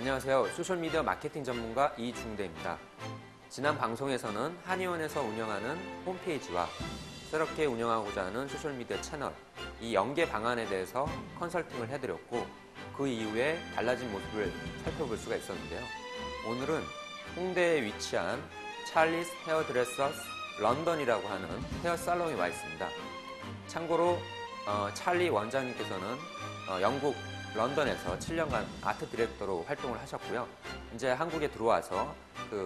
안녕하세요. 소셜미디어 마케팅 전문가 이중대입니다. 지난 방송에서는 한의원에서 운영하는 홈페이지와 새롭게 운영하고자 하는 소셜미디어 채널, 이 연계 방안에 대해서 컨설팅을 해드렸고 그 이후에 달라진 모습을 살펴볼 수가 있었는데요. 오늘은 홍대에 위치한 찰리스 헤어드레서스 런던이라고 하는 헤어 살롱에 와 있습니다. 참고로 찰리 원장님께서는 영국 런던에서 7년간 아트 디렉터로 활동을 하셨고요. 이제 한국에 들어와서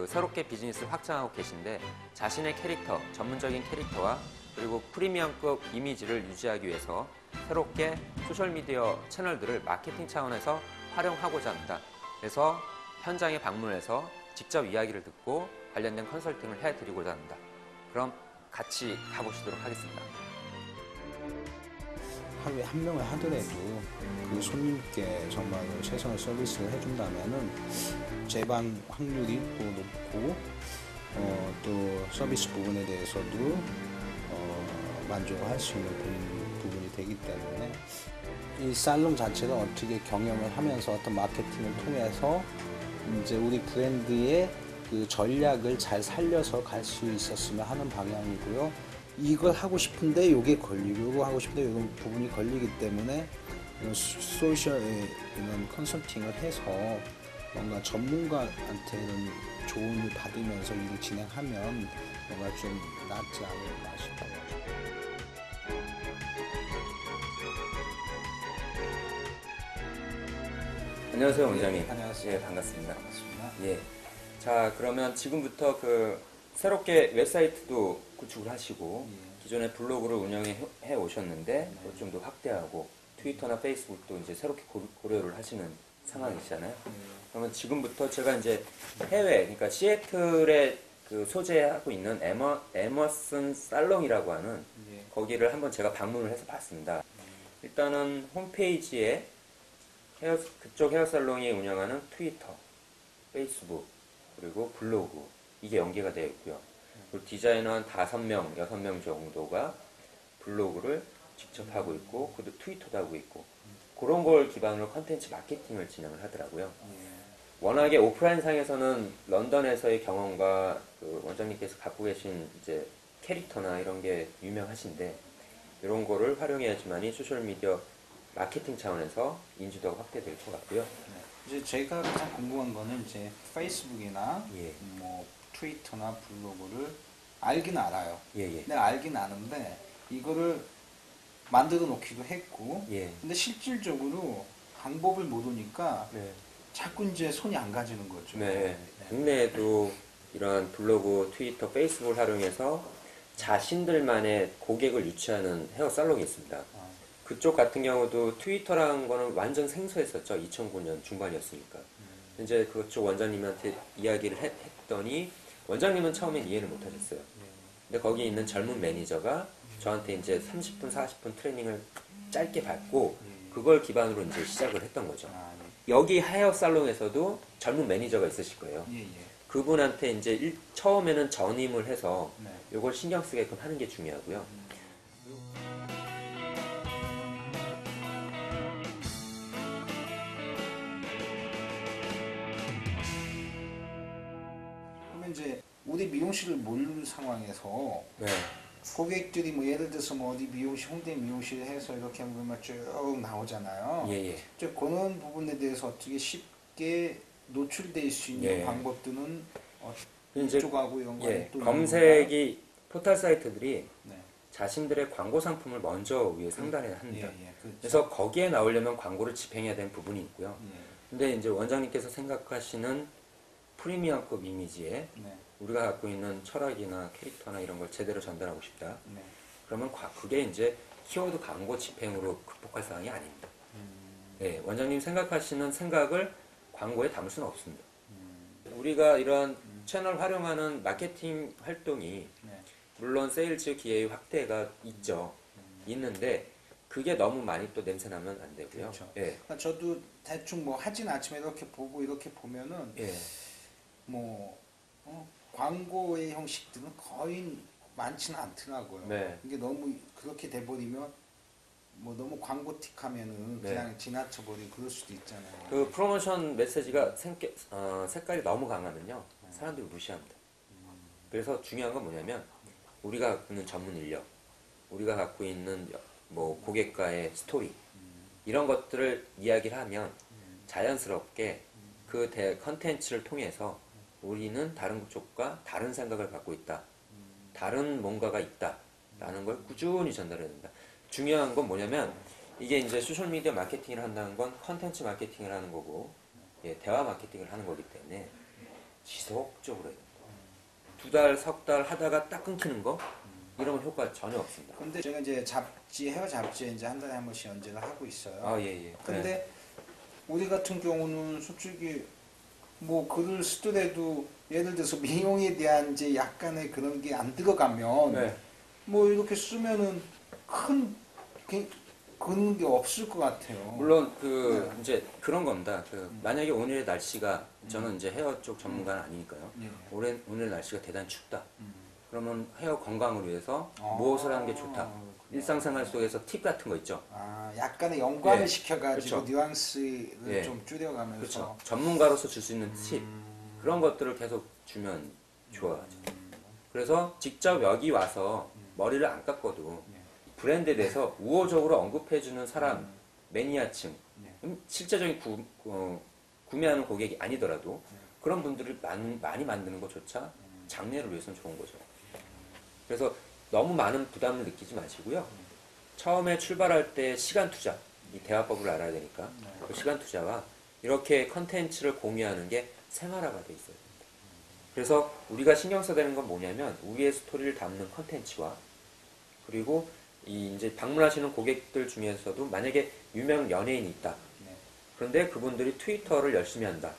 새롭게 비즈니스를 확장하고 계신데 자신의 캐릭터, 전문적인 캐릭터와 그리고 프리미엄급 이미지를 유지하기 위해서 새롭게 소셜미디어 채널들을 마케팅 차원에서 활용하고자 합니다. 그래서 현장에 방문해서 직접 이야기를 듣고 관련된 컨설팅을 해드리고자 합니다. 그럼 같이 가보시도록 하겠습니다. 하루에 한 명을 하더라도 그 손님께 정말 최선의 서비스를 해준다면은 재방 확률이 또 높고 또 서비스 부분에 대해서도 만족할 수 있는 부분이 되기 때문에 이 살롱 자체가 어떻게 경영을 하면서 어떤 마케팅을 통해서 이제 우리 브랜드의 그 전략을 잘 살려서 갈 수 있었으면 하는 방향이고요. 이걸 하고 싶은데 이게 걸리고 이거 하고 싶은데 이런 부분이 걸리기 때문에 이런 소셜의 이런 컨설팅을 해서 뭔가 전문가한테 이런 조언을 받으면서 일을 진행하면 뭔가 좀 낫지 않을까 싶어요. 안녕하세요, 원장님. 네, 안녕하세요. 예, 반갑습니다. 반갑습니다. 예. 자, 그러면 지금부터 새롭게 웹사이트도 구축을 하시고 기존에 블로그를 운영해 오셨는데 그걸 좀 더 확대하고 트위터나 페이스북도 이제 새롭게 고려를 하시는 상황이시잖아요. 그러면 지금부터 제가 이제 해외, 그러니까 시애틀에 소재하고 있는 에머슨 살롱이라고 하는 거기를 한번 제가 방문을 해서 봤습니다. 일단은 홈페이지에 그쪽 헤어살롱이 운영하는 트위터, 페이스북, 그리고 블로그 이게 연계가 되어 있고요. 그리고 디자이너 한 5명, 6명 정도가 블로그를 직접 하고 있고 그것도 트위터도 하고 있고 그런 걸 기반으로 컨텐츠 마케팅을 진행을 하더라고요. 워낙에 오프라인 상에서는 런던에서의 경험과 원장님께서 갖고 계신 이제 캐릭터나 이런 게 유명하신데 이런 거를 활용해야지만이 소셜미디어 마케팅 차원에서 인지도가 확대될 것 같고요. 이제 제가 가장 궁금한 거는 이제 페이스북이나 예. 뭐 트위터나 블로그를 알긴 알아요. 예. 근데 알긴 아는데 이거를 만들어 놓기도 했고, 예. 근데 실질적으로 방법을 모르니까 네. 자꾸 이제 손이 안 가지는 거죠. 네. 국내에도 이런 블로그, 트위터, 페이스북을 활용해서 자신들만의 고객을 유치하는 헤어 살롱이 있습니다. 그쪽 같은 경우도 트위터라는 거는 완전 생소했었죠. 2009년 중반이었으니까. 이제 그쪽 원장님한테 이야기를 했더니 원장님은 처음엔 이해를 못 하셨어요. 근데 거기 있는 젊은 매니저가 저한테 이제 30분, 40분 트레이닝을 짧게 받고 그걸 기반으로 이제 시작을 했던 거죠. 여기 헤어 살롱에서도 젊은 매니저가 있으실 거예요. 그분한테 이제 처음에는 전임을 해서 이걸 신경 쓰게끔 하는 게 중요하고요. 그러면 이제 우리 미용실을 모르는 상황에서 네. 고객들이 뭐 예를 들어서 뭐 어디 미용실, 홍대 미용실 해서 이렇게 보면 쭉 나오잖아요. 예. 즉 그런 부분에 대해서 어떻게 쉽게 노출될 수 있는 방법들은 이쪽하고 이런 거에 또 검색이 포털 사이트들이 네. 자신들의 광고 상품을 먼저 위에 상단에 합니다. 그렇죠. 그래서 거기에 나오려면 광고를 집행해야 되는 부분이 있고요. 근데 이제 원장님께서 생각하시는 프리미엄급 이미지에 우리가 갖고 있는 철학이나 캐릭터나 이런 걸 제대로 전달하고 싶다. 그러면 그게 이제 키워드 광고 집행으로 극복할 사항이 아닙니다. 네, 원장님 생각하시는 생각을 광고에 담을 수는 없습니다. 우리가 이런 채널 활용하는 마케팅 활동이 물론 세일즈 기회의 확대가 있죠. 있는데 그게 너무 많이 또 냄새나면 안 되고요. 그렇죠. 예. 그러니까 저도 대충 뭐 하진 않지만 이렇게 보고 이렇게 보면은 뭐 광고의 형식들은 거의 많지는 않더라고요. 네. 이게 너무 그렇게 돼버리면 뭐 너무 광고틱하면은 네. 그냥 지나쳐버리고 그럴 수도 있잖아요. 그 프로모션 메시지가 색깔이 너무 강하면요 사람들이 무시합니다. 그래서 중요한 건 뭐냐면 우리가 갖고 있는 전문 인력, 우리가 갖고 있는 뭐 고객과의 스토리 이런 것들을 이야기를 하면 자연스럽게 그 컨텐츠를 통해서 우리는 다른 쪽과 다른 생각을 갖고 있다, 다른 뭔가가 있다 라는 걸 꾸준히 전달해야 된다. 중요한 건 뭐냐면 이게 이제 소셜미디어 마케팅을 한다는 건 컨텐츠 마케팅을 하는 거고, 예, 대화 마케팅을 하는 거기 때문에 지속적으로 해야 된다. 2달, 석 달 하다가 딱 끊기는 거 이런 효과 전혀 없습니다. 근데 제가 이제 헤어 잡지에 이제 한 달에 한 번씩 연재를 하고 있어요. 아, 예, 예. 근데 네. 우리 같은 경우는 솔직히 뭐 글을 쓰더라도 예를 들어서 미용에 대한 이제 약간의 그런 게 안 들어가면 네. 뭐 이렇게 쓰면은 큰 그런 게 없을 것 같아요. 물론 이제 그런 겁니다. 만약에 오늘의 날씨가 저는 이제 헤어 쪽 전문가는 아니니까요. 예. 오늘 날씨가 대단히 춥다. 그러면 헤어 건강을 위해서 아, 무엇을 하는 게 좋다. 그렇구나. 일상생활 속에서 팁 같은 거 있죠. 아, 약간의 연관을 예. 시켜가지고 그렇죠. 뉘앙스를 예. 좀 줄여가면서. 그렇죠. 전문가로서 줄 수 있는 팁 그런 것들을 계속 주면 좋아하죠. 그래서 직접 여기 와서 머리를 안 깎아도 브랜드에 대해서 우호적으로 언급해주는 사람, 매니아층, 실제적인 구매하는 고객이 아니더라도 그런 분들을 많이 만드는 것조차 장래를 위해서는 좋은 거죠. 그래서 너무 많은 부담을 느끼지 마시고요. 처음에 출발할 때 시간 투자, 이 대화법을 알아야 되니까 그 시간 투자와 이렇게 컨텐츠를 공유하는 게 생활화가 돼 있어요. 그래서 우리가 신경 써야 되는 건 뭐냐면 우리의 스토리를 담는 컨텐츠와 그리고 이제 방문하시는 고객들 중에서도 만약에 유명 연예인이 있다. 그런데 그분들이 트위터를 열심히 한다.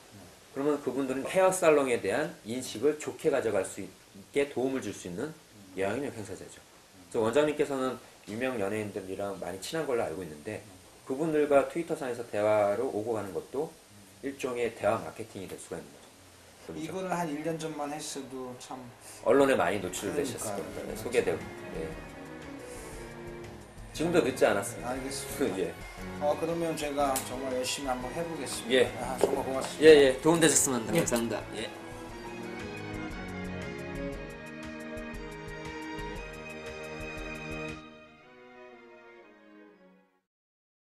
그러면 그분들은 헤어 살롱에 대한 인식을 좋게 가져갈 수 있게 도움을 줄 수 있는 영향력 행사자죠. 그래서 원장님께서는 유명 연예인들이랑 많이 친한 걸로 알고 있는데 그분들과 트위터상에서 대화로 오고 가는 것도 일종의 대화 마케팅이 될 수가 있는 거죠. 그렇죠? 이거를 한 1년 전만 했어도 참. 언론에 많이 노출되셨을 겁니다. 네, 소개되고. 네. 지금도 늦지 않았습니다. 알겠습니다. 예. 그러면 제가 정말 열심히 한번 해보겠습니다. 예. 정말 고맙습니다. 예, 예. 도움되셨으면 감사합니다. 예.